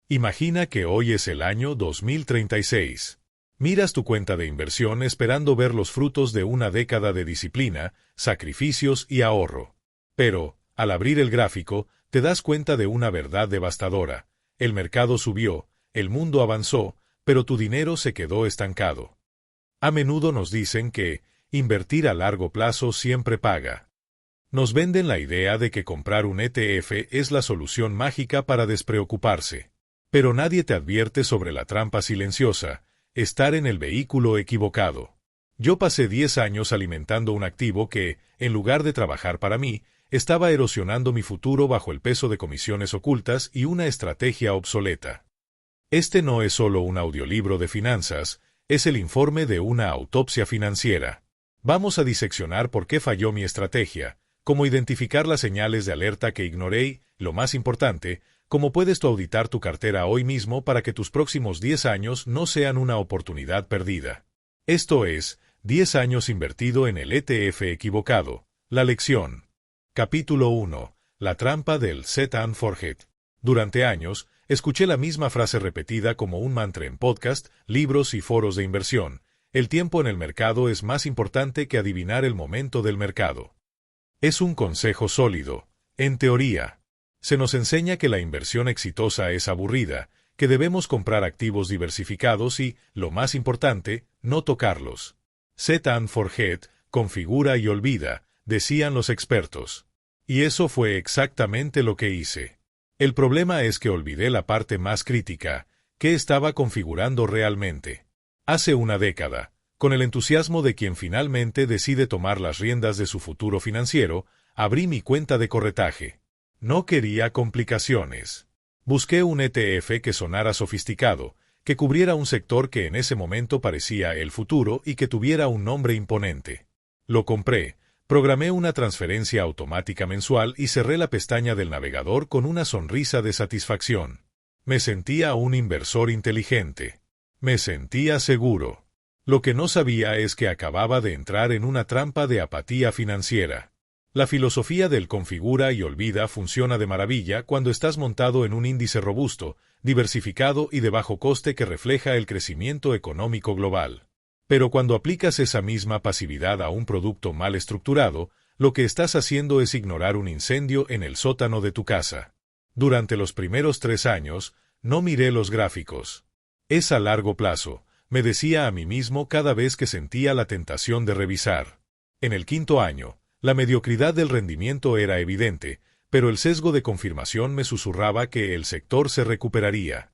Imagina que hoy es el año 2036. Miras tu cuenta de inversión esperando ver los frutos de una década de disciplina, sacrificios y ahorro. Pero, al abrir el gráfico, te das cuenta de una verdad devastadora. El mercado subió, el mundo avanzó, pero tu dinero se quedó estancado. A menudo nos dicen que invertir a largo plazo siempre paga. Nos venden la idea de que comprar un ETF es la solución mágica para despreocuparse. Pero nadie te advierte sobre la trampa silenciosa: estar en el vehículo equivocado. Yo pasé 10 años alimentando un activo que, en lugar de trabajar para mí, estaba erosionando mi futuro bajo el peso de comisiones ocultas y una estrategia obsoleta. Este no es solo un audiolibro de finanzas, es el informe de una autopsia financiera. Vamos a diseccionar por qué falló mi estrategia, cómo identificar las señales de alerta que ignoré y, lo más importante, cómo puedes tú auditar tu cartera hoy mismo para que tus próximos 10 años no sean una oportunidad perdida. Esto es, 10 años invertido en el ETF equivocado. La lección. Capítulo 1. La trampa del Set and Forget. Durante años, escuché la misma frase repetida como un mantra en podcast, libros y foros de inversión: el tiempo en el mercado es más importante que adivinar el momento del mercado. Es un consejo sólido, en teoría. Se nos enseña que la inversión exitosa es aburrida, que debemos comprar activos diversificados y, lo más importante, no tocarlos. Set and forget, configura y olvida, decían los expertos. Y eso fue exactamente lo que hice. El problema es que olvidé la parte más crítica: ¿qué estaba configurando realmente? Hace una década, con el entusiasmo de quien finalmente decide tomar las riendas de su futuro financiero, abrí mi cuenta de corretaje. No quería complicaciones. Busqué un ETF que sonara sofisticado, que cubriera un sector que en ese momento parecía el futuro y que tuviera un nombre imponente. Lo compré, programé una transferencia automática mensual y cerré la pestaña del navegador con una sonrisa de satisfacción. Me sentía un inversor inteligente. Me sentía seguro. Lo que no sabía es que acababa de entrar en una trampa de apatía financiera. La filosofía del configura y olvida funciona de maravilla cuando estás montado en un índice robusto, diversificado y de bajo coste que refleja el crecimiento económico global. Pero cuando aplicas esa misma pasividad a un producto mal estructurado, lo que estás haciendo es ignorar un incendio en el sótano de tu casa. Durante los primeros 3 años, no miré los gráficos. Es a largo plazo, me decía a mí mismo cada vez que sentía la tentación de revisar. En el 5.º año, la mediocridad del rendimiento era evidente, pero el sesgo de confirmación me susurraba que el sector se recuperaría.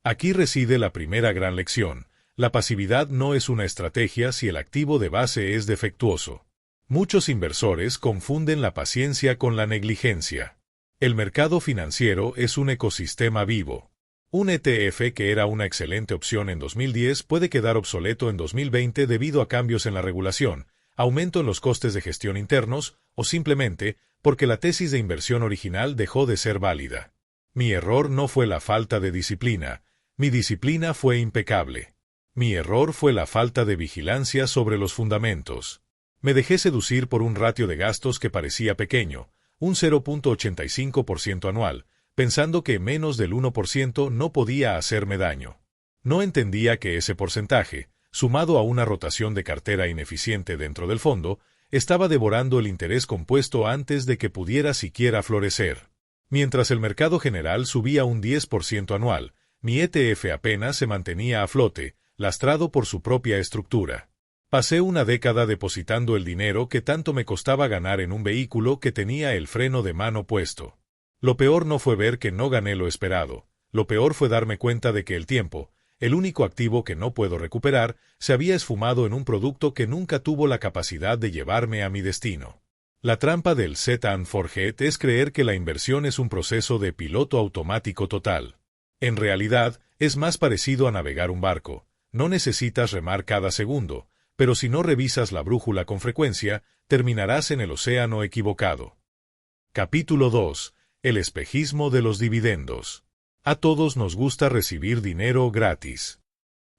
Aquí reside la primera gran lección: la pasividad no es una estrategia si el activo de base es defectuoso. Muchos inversores confunden la paciencia con la negligencia. El mercado financiero es un ecosistema vivo. Un ETF que era una excelente opción en 2010 puede quedar obsoleto en 2020 debido a cambios en la regulación, aumento en los costes de gestión internos, o simplemente porque la tesis de inversión original dejó de ser válida. Mi error no fue la falta de disciplina, mi disciplina fue impecable. Mi error fue la falta de vigilancia sobre los fundamentos. Me dejé seducir por un ratio de gastos que parecía pequeño, un 0.85% anual, pensando que menos del 1% no podía hacerme daño. No entendía que ese porcentaje, sumado a una rotación de cartera ineficiente dentro del fondo, estaba devorando el interés compuesto antes de que pudiera siquiera florecer. Mientras el mercado general subía un 10% anual, mi ETF apenas se mantenía a flote, lastrado por su propia estructura. Pasé una década depositando el dinero que tanto me costaba ganar en un vehículo que tenía el freno de mano puesto. Lo peor no fue ver que no gané lo esperado, lo peor fue darme cuenta de que el tiempo, el único activo que no puedo recuperar, se había esfumado en un producto que nunca tuvo la capacidad de llevarme a mi destino. La trampa del Set and Forget es creer que la inversión es un proceso de piloto automático total. En realidad, es más parecido a navegar un barco. No necesitas remar cada segundo, pero si no revisas la brújula con frecuencia, terminarás en el océano equivocado. Capítulo 2. El espejismo de los dividendos. A todos nos gusta recibir dinero gratis.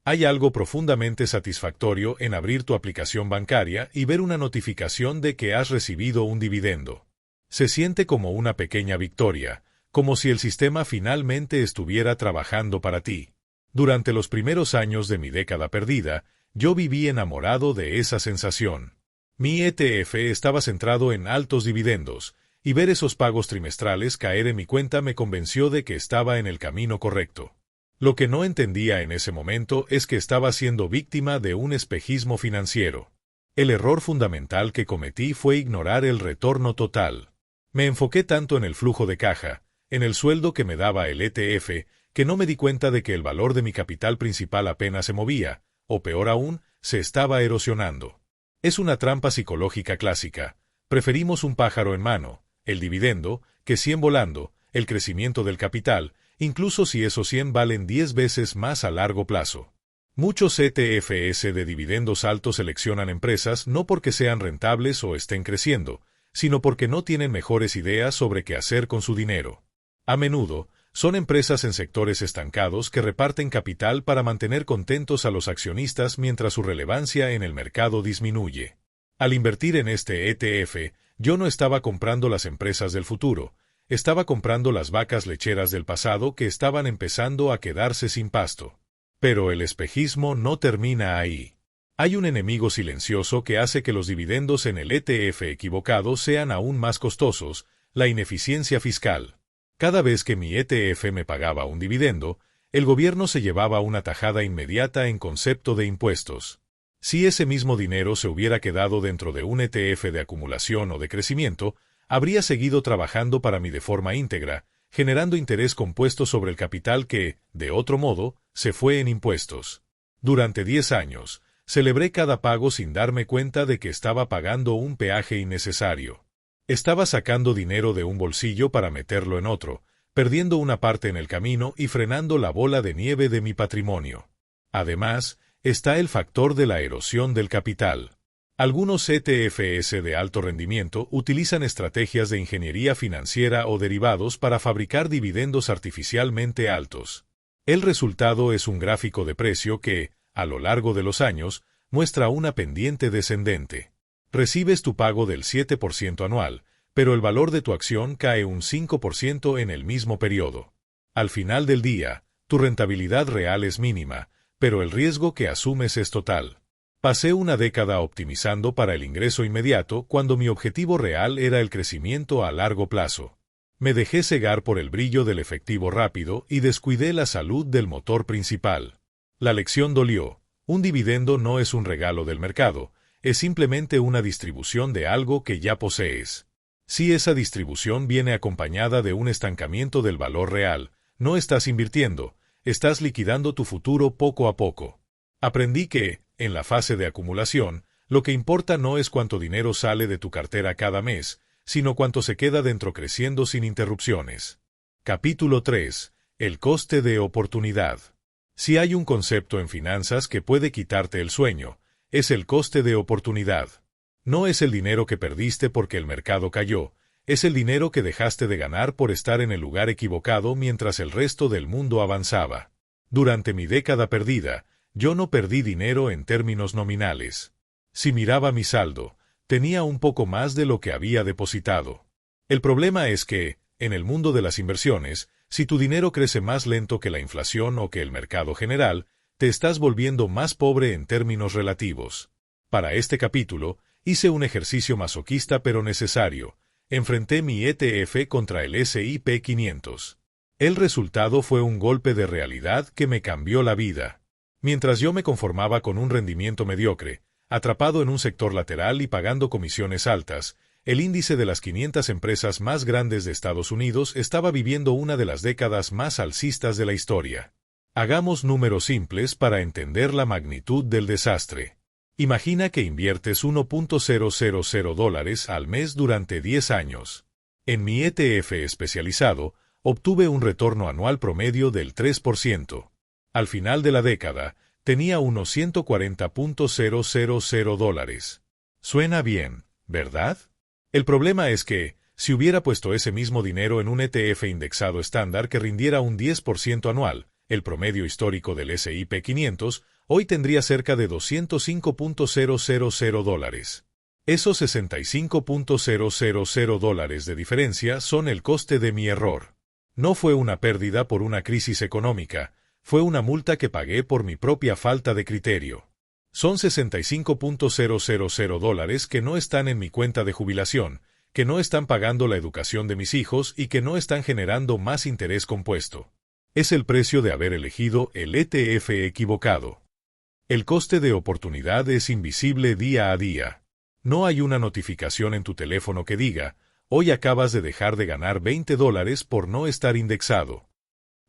Hay algo profundamente satisfactorio en abrir tu aplicación bancaria y ver una notificación de que has recibido un dividendo. Se siente como una pequeña victoria, como si el sistema finalmente estuviera trabajando para ti. Durante los primeros años de mi década perdida, yo viví enamorado de esa sensación. Mi ETF estaba centrado en altos dividendos, y ver esos pagos trimestrales caer en mi cuenta me convenció de que estaba en el camino correcto. Lo que no entendía en ese momento es que estaba siendo víctima de un espejismo financiero. El error fundamental que cometí fue ignorar el retorno total. Me enfoqué tanto en el flujo de caja, en el sueldo que me daba el ETF, que no me di cuenta de que el valor de mi capital principal apenas se movía, o peor aún, se estaba erosionando. Es una trampa psicológica clásica. Preferimos un pájaro en mano, el dividendo, que 100 volando, el crecimiento del capital, incluso si esos 100 valen 10 veces más a largo plazo. Muchos ETFs de dividendos altos seleccionan empresas no porque sean rentables o estén creciendo, sino porque no tienen mejores ideas sobre qué hacer con su dinero. A menudo, son empresas en sectores estancados que reparten capital para mantener contentos a los accionistas mientras su relevancia en el mercado disminuye. Al invertir en este ETF, yo no estaba comprando las empresas del futuro, estaba comprando las vacas lecheras del pasado que estaban empezando a quedarse sin pasto. Pero el espejismo no termina ahí. Hay un enemigo silencioso que hace que los dividendos en el ETF equivocado sean aún más costosos, la ineficiencia fiscal. Cada vez que mi ETF me pagaba un dividendo, el gobierno se llevaba una tajada inmediata en concepto de impuestos. Si ese mismo dinero se hubiera quedado dentro de un ETF de acumulación o de crecimiento, habría seguido trabajando para mí de forma íntegra, generando interés compuesto sobre el capital que, de otro modo, se fue en impuestos. Durante 10 años, celebré cada pago sin darme cuenta de que estaba pagando un peaje innecesario. Estaba sacando dinero de un bolsillo para meterlo en otro, perdiendo una parte en el camino y frenando la bola de nieve de mi patrimonio. Además, está el factor de la erosión del capital. Algunos ETFs de alto rendimiento utilizan estrategias de ingeniería financiera o derivados para fabricar dividendos artificialmente altos. El resultado es un gráfico de precio que, a lo largo de los años, muestra una pendiente descendente. Recibes tu pago del 7% anual, pero el valor de tu acción cae un 5% en el mismo periodo. Al final del día, tu rentabilidad real es mínima, pero el riesgo que asumes es total. Pasé una década optimizando para el ingreso inmediato cuando mi objetivo real era el crecimiento a largo plazo. Me dejé cegar por el brillo del efectivo rápido y descuidé la salud del motor principal. La lección dolió. Un dividendo no es un regalo del mercado, es simplemente una distribución de algo que ya posees. Si esa distribución viene acompañada de un estancamiento del valor real, no estás invirtiendo, estás liquidando tu futuro poco a poco. Aprendí que, en la fase de acumulación, lo que importa no es cuánto dinero sale de tu cartera cada mes, sino cuánto se queda dentro creciendo sin interrupciones. Capítulo 3. El coste de oportunidad. Si hay un concepto en finanzas que puede quitarte el sueño, es el coste de oportunidad. No es el dinero que perdiste porque el mercado cayó, es el dinero que dejaste de ganar por estar en el lugar equivocado mientras el resto del mundo avanzaba. Durante mi década perdida, yo no perdí dinero en términos nominales. Si miraba mi saldo, tenía un poco más de lo que había depositado. El problema es que, en el mundo de las inversiones, si tu dinero crece más lento que la inflación o que el mercado general, te estás volviendo más pobre en términos relativos. Para este capítulo, hice un ejercicio masoquista pero necesario. Enfrenté mi ETF contra el S&P 500. El resultado fue un golpe de realidad que me cambió la vida. Mientras yo me conformaba con un rendimiento mediocre, atrapado en un sector lateral y pagando comisiones altas, el índice de las 500 empresas más grandes de Estados Unidos estaba viviendo una de las décadas más alcistas de la historia. Hagamos números simples para entender la magnitud del desastre. Imagina que inviertes $1.000 al mes durante 10 años. En mi ETF especializado, obtuve un retorno anual promedio del 3%. Al final de la década, tenía unos $140.000. Suena bien, ¿verdad? El problema es que, si hubiera puesto ese mismo dinero en un ETF indexado estándar que rindiera un 10% anual, el promedio histórico del S&P 500, hoy tendría cerca de $205.000. Esos $65.000 de diferencia son el coste de mi error. No fue una pérdida por una crisis económica, fue una multa que pagué por mi propia falta de criterio. Son $65,000 que no están en mi cuenta de jubilación, que no están pagando la educación de mis hijos y que no están generando más interés compuesto. Es el precio de haber elegido el ETF equivocado. El coste de oportunidad es invisible día a día. No hay una notificación en tu teléfono que diga, hoy acabas de dejar de ganar $20 por no estar indexado.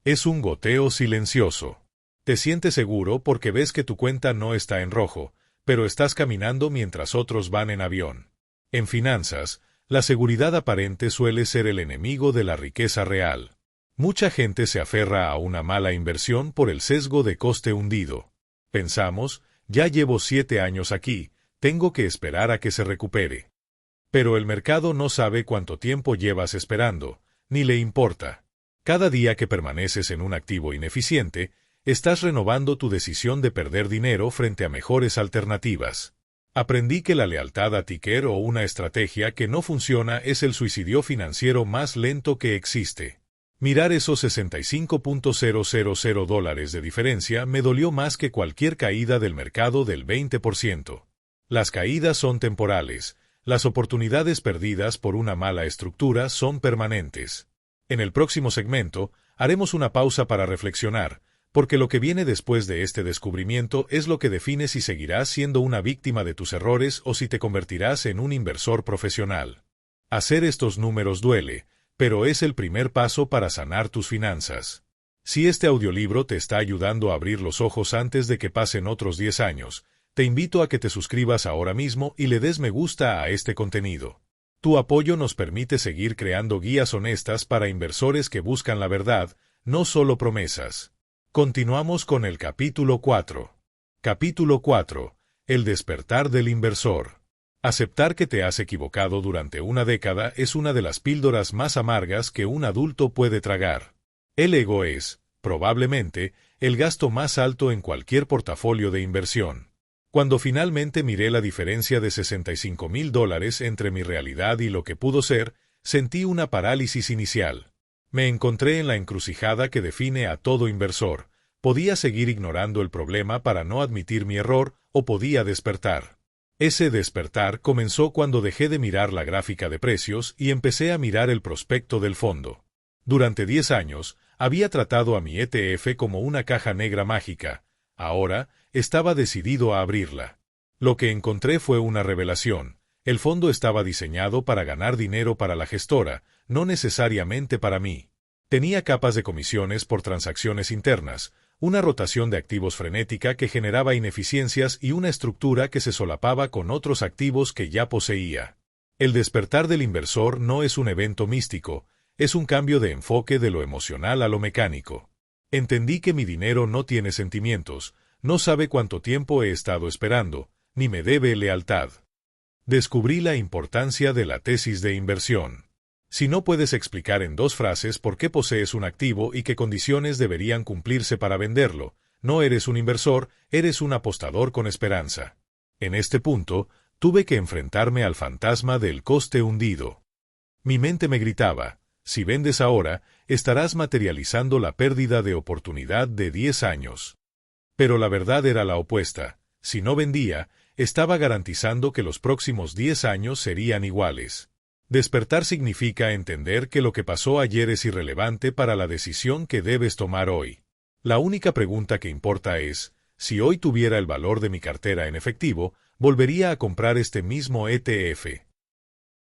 Es un goteo silencioso. Te sientes seguro porque ves que tu cuenta no está en rojo, pero estás caminando mientras otros van en avión. En finanzas, la seguridad aparente suele ser el enemigo de la riqueza real. Mucha gente se aferra a una mala inversión por el sesgo de coste hundido. Pensamos, ya llevo 7 años aquí, tengo que esperar a que se recupere. Pero el mercado no sabe cuánto tiempo llevas esperando, ni le importa. Cada día que permaneces en un activo ineficiente, estás renovando tu decisión de perder dinero frente a mejores alternativas. Aprendí que la lealtad a ticker o una estrategia que no funciona es el suicidio financiero más lento que existe. Mirar esos $65,000 de diferencia me dolió más que cualquier caída del mercado del 20%. Las caídas son temporales, las oportunidades perdidas por una mala estructura son permanentes. En el próximo segmento, haremos una pausa para reflexionar, porque lo que viene después de este descubrimiento es lo que define si seguirás siendo una víctima de tus errores o si te convertirás en un inversor profesional. Hacer estos números duele, pero es el primer paso para sanar tus finanzas. Si este audiolibro te está ayudando a abrir los ojos antes de que pasen otros 10 años, te invito a que te suscribas ahora mismo y le des me gusta a este contenido. Tu apoyo nos permite seguir creando guías honestas para inversores que buscan la verdad, no solo promesas. Continuamos con el capítulo 4. Capítulo 4. El despertar del inversor. Aceptar que te has equivocado durante una década es una de las píldoras más amargas que un adulto puede tragar. El ego es, probablemente, el gasto más alto en cualquier portafolio de inversión. Cuando finalmente miré la diferencia de $65,000 entre mi realidad y lo que pudo ser, sentí una parálisis inicial. Me encontré en la encrucijada que define a todo inversor. Podía seguir ignorando el problema para no admitir mi error, o podía despertar. Ese despertar comenzó cuando dejé de mirar la gráfica de precios y empecé a mirar el prospecto del fondo. Durante 10 años, había tratado a mi ETF como una caja negra mágica. Ahora, estaba decidido a abrirla. Lo que encontré fue una revelación. El fondo estaba diseñado para ganar dinero para la gestora, no necesariamente para mí. Tenía capas de comisiones por transacciones internas, una rotación de activos frenética que generaba ineficiencias y una estructura que se solapaba con otros activos que ya poseía. El despertar del inversor no es un evento místico, es un cambio de enfoque de lo emocional a lo mecánico. Entendí que mi dinero no tiene sentimientos, no sabe cuánto tiempo he estado esperando, ni me debe lealtad. Descubrí la importancia de la tesis de inversión. Si no puedes explicar en 2 frases por qué posees un activo y qué condiciones deberían cumplirse para venderlo, no eres un inversor, eres un apostador con esperanza. En este punto, tuve que enfrentarme al fantasma del coste hundido. Mi mente me gritaba, si vendes ahora, estarás materializando la pérdida de oportunidad de 10 años. Pero la verdad era la opuesta. Si no vendía, estaba garantizando que los próximos 10 años serían iguales. Despertar significa entender que lo que pasó ayer es irrelevante para la decisión que debes tomar hoy. La única pregunta que importa es, si hoy tuviera el valor de mi cartera en efectivo, ¿volvería a comprar este mismo ETF?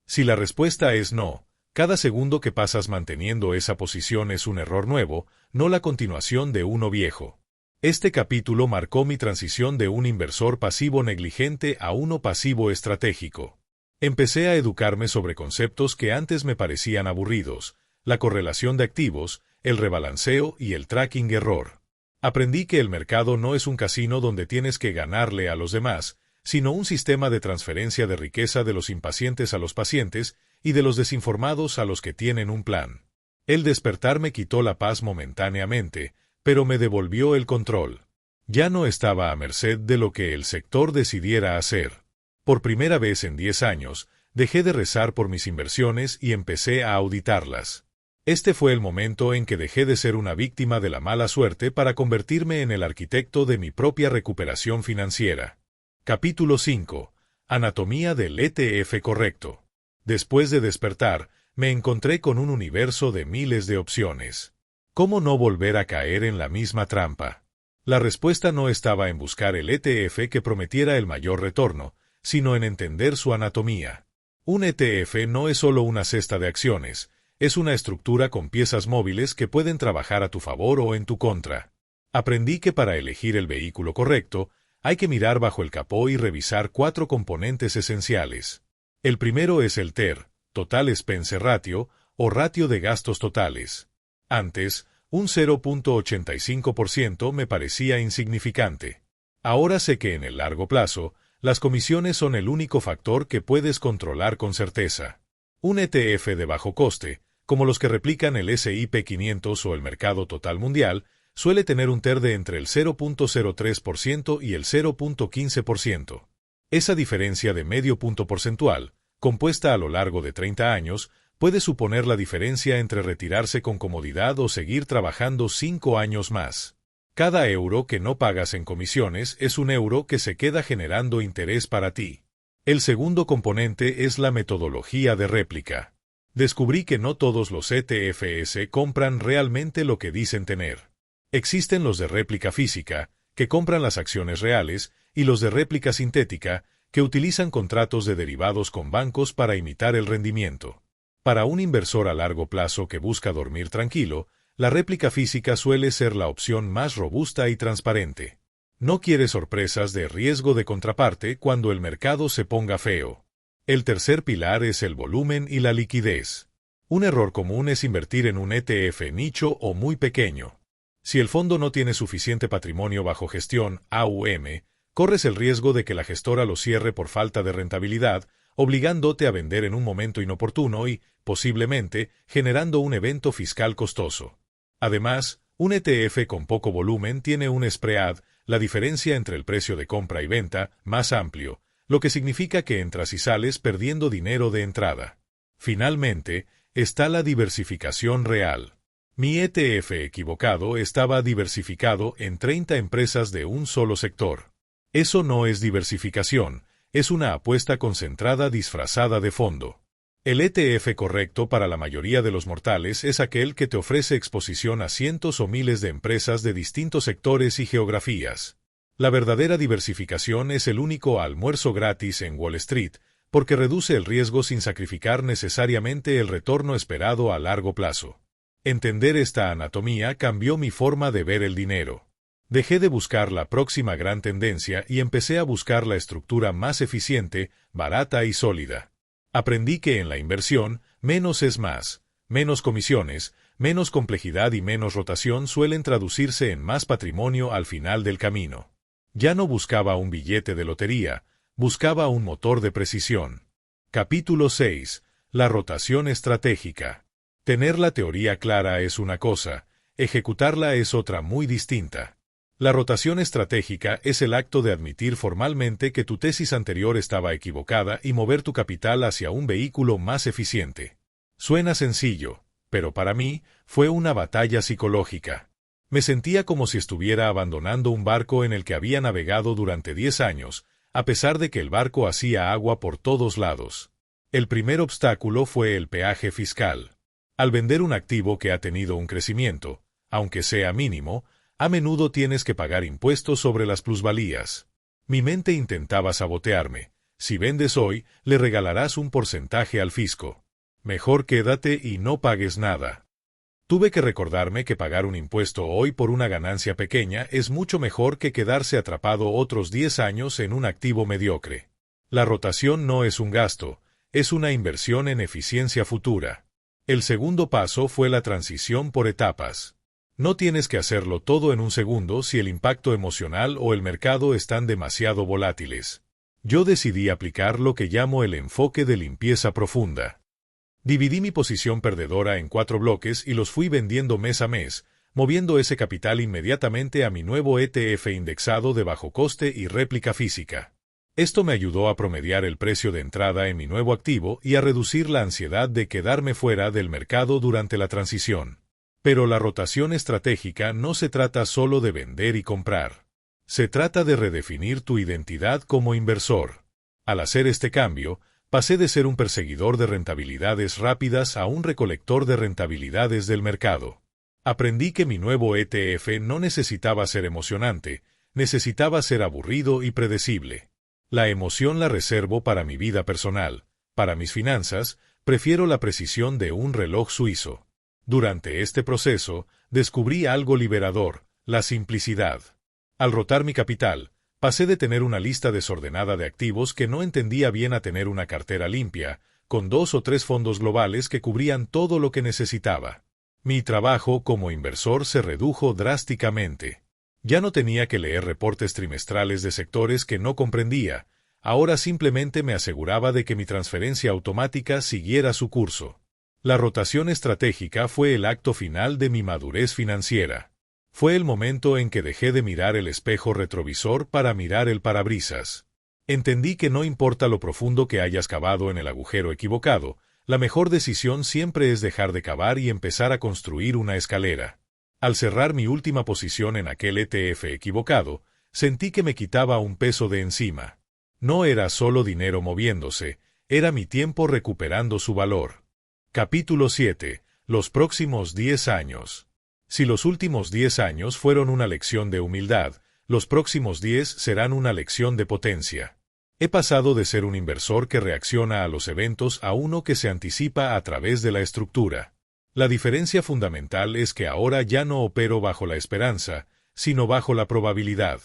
Si la respuesta es no, cada segundo que pasas manteniendo esa posición es un error nuevo, no la continuación de uno viejo. Este capítulo marcó mi transición de un inversor pasivo negligente a uno pasivo estratégico. Empecé a educarme sobre conceptos que antes me parecían aburridos, la correlación de activos, el rebalanceo y el tracking error. Aprendí que el mercado no es un casino donde tienes que ganarle a los demás, sino un sistema de transferencia de riqueza de los impacientes a los pacientes y de los desinformados a los que tienen un plan. El despertar me quitó la paz momentáneamente, pero me devolvió el control. Ya no estaba a merced de lo que el sector decidiera hacer. Por primera vez en 10 años, dejé de rezar por mis inversiones y empecé a auditarlas. Este fue el momento en que dejé de ser una víctima de la mala suerte para convertirme en el arquitecto de mi propia recuperación financiera. Capítulo 5. Anatomía del ETF correcto. Después de despertar, me encontré con un universo de miles de opciones. ¿Cómo no volver a caer en la misma trampa? La respuesta no estaba en buscar el ETF que prometiera el mayor retorno, sino en entender su anatomía. Un ETF no es solo una cesta de acciones, es una estructura con piezas móviles que pueden trabajar a tu favor o en tu contra. Aprendí que para elegir el vehículo correcto, hay que mirar bajo el capó y revisar 4 componentes esenciales. El primero es el TER, Total Expense Ratio, o ratio de gastos totales. Antes, un 0.85% me parecía insignificante. Ahora sé que en el largo plazo, las comisiones son el único factor que puedes controlar con certeza. Un ETF de bajo coste, como los que replican el S&P 500 o el mercado total mundial, suele tener un TER de entre el 0.03% y el 0.15%. Esa diferencia de medio punto porcentual, compuesta a lo largo de 30 años, puede suponer la diferencia entre retirarse con comodidad o seguir trabajando 5 años más. Cada euro que no pagas en comisiones es un euro que se queda generando interés para ti. El segundo componente es la metodología de réplica. Descubrí que no todos los ETFs compran realmente lo que dicen tener. Existen los de réplica física, que compran las acciones reales, y los de réplica sintética, que utilizan contratos de derivados con bancos para imitar el rendimiento. Para un inversor a largo plazo que busca dormir tranquilo, la réplica física suele ser la opción más robusta y transparente. No quiere sorpresas de riesgo de contraparte cuando el mercado se ponga feo. El tercer pilar es el volumen y la liquidez. Un error común es invertir en un ETF nicho o muy pequeño. Si el fondo no tiene suficiente patrimonio bajo gestión AUM, corres el riesgo de que la gestora lo cierre por falta de rentabilidad, obligándote a vender en un momento inoportuno y, posiblemente, generando un evento fiscal costoso. Además, un ETF con poco volumen tiene un spread, la diferencia entre el precio de compra y venta, más amplio, lo que significa que entras y sales perdiendo dinero de entrada. Finalmente, está la diversificación real. Mi ETF equivocado estaba diversificado en 30 empresas de un solo sector. Eso no es diversificación, es una apuesta concentrada disfrazada de fondo. El ETF correcto para la mayoría de los mortales es aquel que te ofrece exposición a cientos o miles de empresas de distintos sectores y geografías. La verdadera diversificación es el único almuerzo gratis en Wall Street, porque reduce el riesgo sin sacrificar necesariamente el retorno esperado a largo plazo. Entender esta anatomía cambió mi forma de ver el dinero. Dejé de buscar la próxima gran tendencia y empecé a buscar la estructura más eficiente, barata y sólida. Aprendí que en la inversión, menos es más, menos comisiones, menos complejidad y menos rotación suelen traducirse en más patrimonio al final del camino. Ya no buscaba un billete de lotería, buscaba un motor de precisión. Capítulo 6. La rotación estratégica. Tener la teoría clara es una cosa, ejecutarla es otra muy distinta. La rotación estratégica es el acto de admitir formalmente que tu tesis anterior estaba equivocada y mover tu capital hacia un vehículo más eficiente. Suena sencillo, pero para mí fue una batalla psicológica. Me sentía como si estuviera abandonando un barco en el que había navegado durante 10 años, a pesar de que el barco hacía agua por todos lados. El primer obstáculo fue el peaje fiscal. Al vender un activo que ha tenido un crecimiento, aunque sea mínimo, a menudo tienes que pagar impuestos sobre las plusvalías. Mi mente intentaba sabotearme. Si vendes hoy, le regalarás un porcentaje al fisco. Mejor quédate y no pagues nada. Tuve que recordarme que pagar un impuesto hoy por una ganancia pequeña es mucho mejor que quedarse atrapado otros 10 años en un activo mediocre. La rotación no es un gasto, es una inversión en eficiencia futura. El segundo paso fue la transición por etapas. No tienes que hacerlo todo en un segundo si el impacto emocional o el mercado están demasiado volátiles. Yo decidí aplicar lo que llamo el enfoque de limpieza profunda. Dividí mi posición perdedora en 4 bloques y los fui vendiendo mes a mes, moviendo ese capital inmediatamente a mi nuevo ETF indexado de bajo coste y réplica física. Esto me ayudó a promediar el precio de entrada en mi nuevo activo y a reducir la ansiedad de quedarme fuera del mercado durante la transición. Pero la rotación estratégica no se trata solo de vender y comprar. Se trata de redefinir tu identidad como inversor. Al hacer este cambio, pasé de ser un perseguidor de rentabilidades rápidas a un recolector de rentabilidades del mercado. Aprendí que mi nuevo ETF no necesitaba ser emocionante, necesitaba ser aburrido y predecible. La emoción la reservo para mi vida personal. Para mis finanzas, prefiero la precisión de un reloj suizo. Durante este proceso, descubrí algo liberador: la simplicidad. Al rotar mi capital, pasé de tener una lista desordenada de activos que no entendía bien a tener una cartera limpia, con 2 o 3 fondos globales que cubrían todo lo que necesitaba. Mi trabajo como inversor se redujo drásticamente. Ya no tenía que leer reportes trimestrales de sectores que no comprendía. Ahora simplemente me aseguraba de que mi transferencia automática siguiera su curso. La rotación estratégica fue el acto final de mi madurez financiera. Fue el momento en que dejé de mirar el espejo retrovisor para mirar el parabrisas. Entendí que no importa lo profundo que hayas cavado en el agujero equivocado, la mejor decisión siempre es dejar de cavar y empezar a construir una escalera. Al cerrar mi última posición en aquel ETF equivocado, sentí que me quitaba un peso de encima. No era solo dinero moviéndose, era mi tiempo recuperando su valor. Capítulo 7. Los próximos 10 años. Si los últimos 10 años fueron una lección de humildad, los próximos 10 serán una lección de potencia. He pasado de ser un inversor que reacciona a los eventos a uno que se anticipa a través de la estructura. La diferencia fundamental es que ahora ya no opero bajo la esperanza, sino bajo la probabilidad.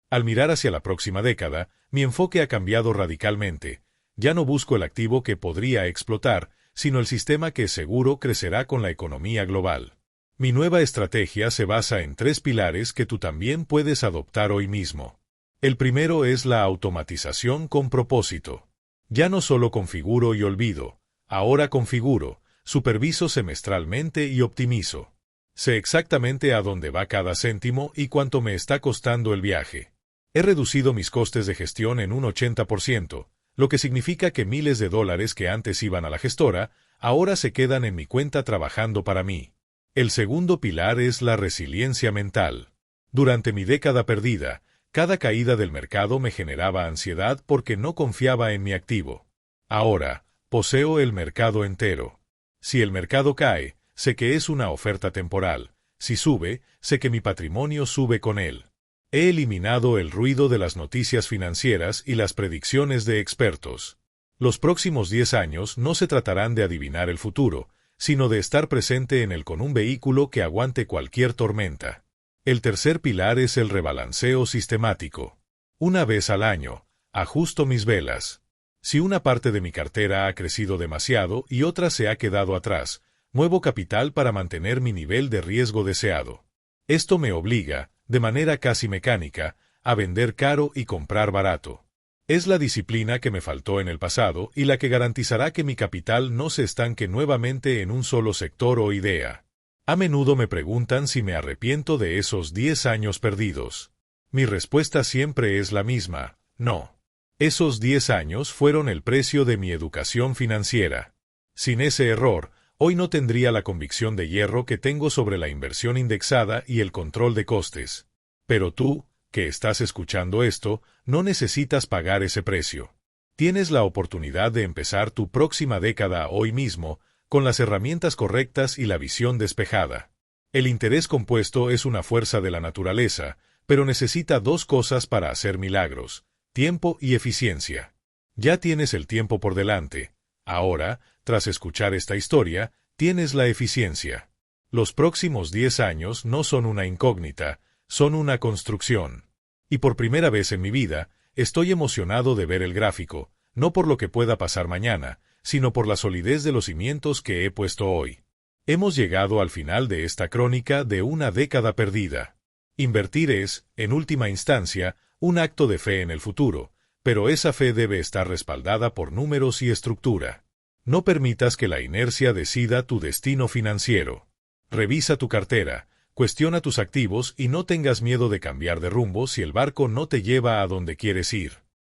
Al mirar hacia la próxima década, mi enfoque ha cambiado radicalmente. Ya no busco el activo que podría explotar, sino el sistema que seguro crecerá con la economía global. Mi nueva estrategia se basa en 3 pilares que tú también puedes adoptar hoy mismo. El primero es la automatización con propósito. Ya no solo configuro y olvido, ahora configuro, superviso semestralmente y optimizo. Sé exactamente a dónde va cada céntimo y cuánto me está costando el viaje. He reducido mis costes de gestión en un 80%, lo que significa que miles de dólares que antes iban a la gestora, ahora se quedan en mi cuenta trabajando para mí. El segundo pilar es la resiliencia mental. Durante mi década perdida, cada caída del mercado me generaba ansiedad porque no confiaba en mi activo. Ahora, poseo el mercado entero. Si el mercado cae, sé que es una oferta temporal. Si sube, sé que mi patrimonio sube con él. He eliminado el ruido de las noticias financieras y las predicciones de expertos. Los próximos 10 años no se tratarán de adivinar el futuro, sino de estar presente en él con un vehículo que aguante cualquier tormenta. El tercer pilar es el rebalanceo sistemático. Una vez al año, ajusto mis velas. Si una parte de mi cartera ha crecido demasiado y otra se ha quedado atrás, muevo capital para mantener mi nivel de riesgo deseado. Esto me obliga, de manera casi mecánica, a vender caro y comprar barato. Es la disciplina que me faltó en el pasado y la que garantizará que mi capital no se estanque nuevamente en un solo sector o idea. A menudo me preguntan si me arrepiento de esos 10 años perdidos. Mi respuesta siempre es la misma: no. Esos 10 años fueron el precio de mi educación financiera. Sin ese error, hoy no tendría la convicción de hierro que tengo sobre la inversión indexada y el control de costes. Pero tú, que estás escuchando esto, no necesitas pagar ese precio. Tienes la oportunidad de empezar tu próxima década hoy mismo, con las herramientas correctas y la visión despejada. El interés compuesto es una fuerza de la naturaleza, pero necesita 2 cosas para hacer milagros: tiempo y eficiencia. Ya tienes el tiempo por delante. Ahora, tras escuchar esta historia, tienes la eficiencia. Los próximos 10 años no son una incógnita, son una construcción. Y por primera vez en mi vida, estoy emocionado de ver el gráfico, no por lo que pueda pasar mañana, sino por la solidez de los cimientos que he puesto hoy. Hemos llegado al final de esta crónica de una década perdida. Invertir es, en última instancia, un acto de fe en el futuro, pero esa fe debe estar respaldada por números y estructura. No permitas que la inercia decida tu destino financiero. Revisa tu cartera, cuestiona tus activos y no tengas miedo de cambiar de rumbo si el barco no te lleva a donde quieres ir.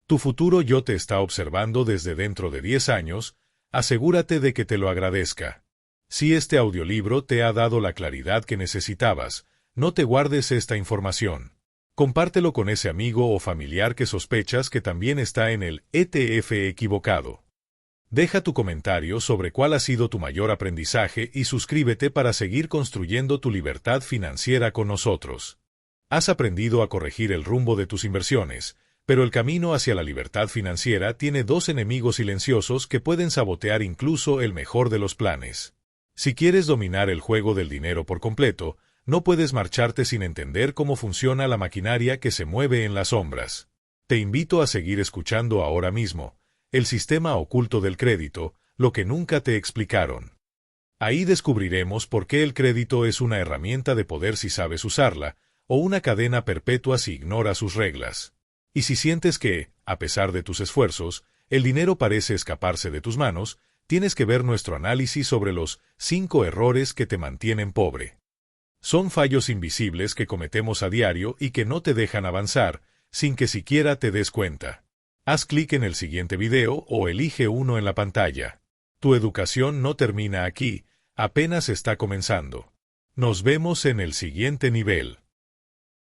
Tu futuro yo te está observando desde dentro de 10 años, asegúrate de que te lo agradezca. Si este audiolibro te ha dado la claridad que necesitabas, no te guardes esta información. Compártelo con ese amigo o familiar que sospechas que también está en el ETF equivocado. Deja tu comentario sobre cuál ha sido tu mayor aprendizaje y suscríbete para seguir construyendo tu libertad financiera con nosotros. Has aprendido a corregir el rumbo de tus inversiones, pero el camino hacia la libertad financiera tiene dos enemigos silenciosos que pueden sabotear incluso el mejor de los planes. Si quieres dominar el juego del dinero por completo, no puedes marcharte sin entender cómo funciona la maquinaria que se mueve en las sombras. Te invito a seguir escuchando ahora mismo, El sistema oculto del crédito, lo que nunca te explicaron. Ahí descubriremos por qué el crédito es una herramienta de poder si sabes usarla, o una cadena perpetua si ignoras sus reglas. Y si sientes que, a pesar de tus esfuerzos, el dinero parece escaparse de tus manos, tienes que ver nuestro análisis sobre los 5 errores que te mantienen pobre. Son fallos invisibles que cometemos a diario y que no te dejan avanzar, sin que siquiera te des cuenta. Haz clic en el siguiente video o elige uno en la pantalla. Tu educación no termina aquí, apenas está comenzando. Nos vemos en el siguiente nivel.